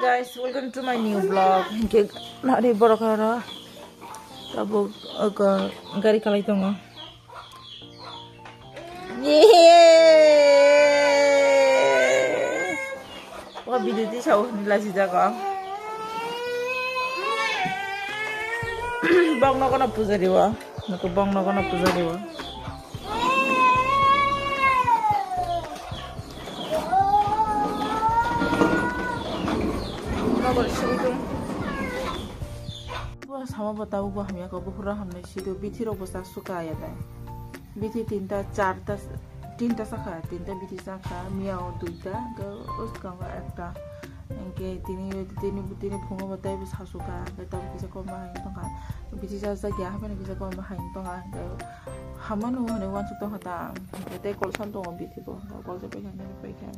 guys, welcome to my new vlog. Hingga nari borokara. Tabuk aga gari kalai tongo. Yeay. Wah video di jauh nila si jaga. Bang nako na puja diwa. Nako bang nako na puja diwa. Wah sama बताऊ वो हम यहाँ को पूरा हमने सीधे बीथी रो बसा सुखाया था बीथी तीनटा सखा तीनटा बीथी सखा मियाँ और दूसरा उस गाँव का एकटा इनके तीनी फुंगो बताए बस हसुका तब किसी को माहिन तो का बीथी जा गया है मैंने किसी को माहिन तो का हमें वो हने वन सुतो होता कहते कॉल्सन तो बीथी को कॉल से पे क्या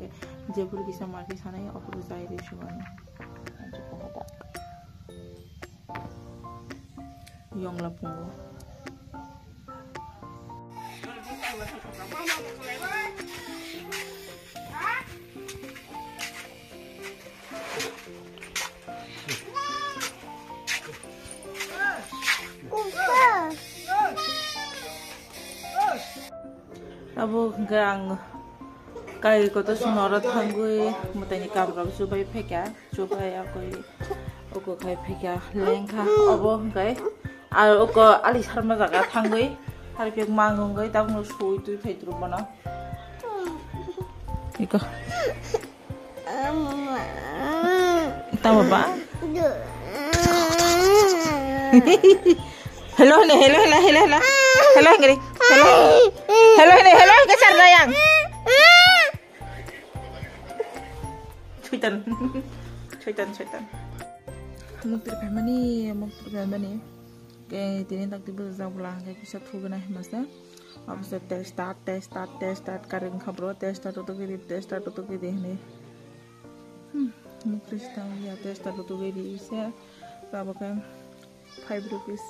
जेबुर किसी मार्केट साना या ऑफर जाए रेशुआने yang lapung Abu gang kai ko to sunora thangui mutani kabra subai pheka subai aku kai pheka lengkha abo kai আর ওকে আলি শর্মা জায়গা থাঙ্গই আর ফেক মাঙ্গই তাকনো সুই তুই ফাইত্রু বনা ইকো তা বাবা hello ngri hello ke sar dayang Cuitan muktir family kayak ini tak tiba pulang kayak bisa tuh benar masa abis tes start karing kabro tes start tuh gini nih mukristan ya tes start tuh gini bisa berapa kan 5 rupees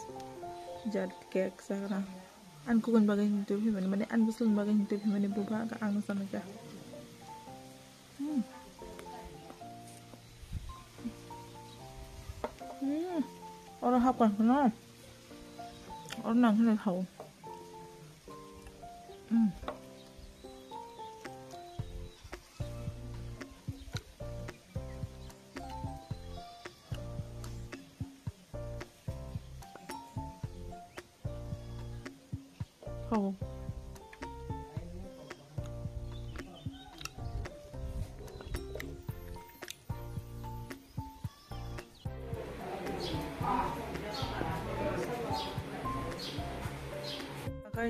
jadi cake sekarang anku kan bagai hidup mana an bisa bagai hidup mana buka ke ang sana aja orang apa kenal orang nggak tahu. Tahu.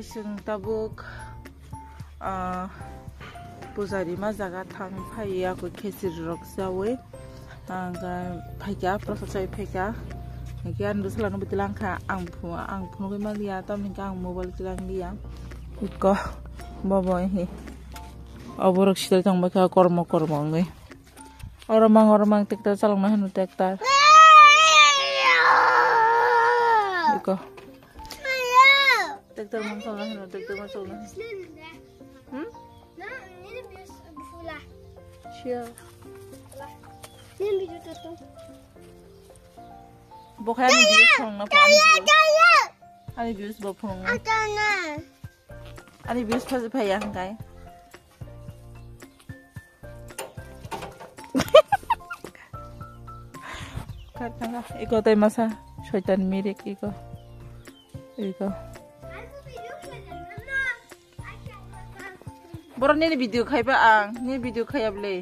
Sing tabuk puzari ma jaga thang phai aku khesir rok sawe anga phaiya prosesai phaiya gian du salano bitilang kha ang phu no ma liya tam ni kang mobile tilang liya iko boboy hi aborok sidal tang ba kormo ngai orang tektar salong na hanu tektar iko Tektar masalah. Ini biasa fulah. Siap. Ini video tuh. Bukan video song na po. Ani views ba po? Ani views pa sa payah kay. Kata ikaw tayo masa syaitan mirik ikaw. Borang ni video kaya ba ang? Ni video kaya beli.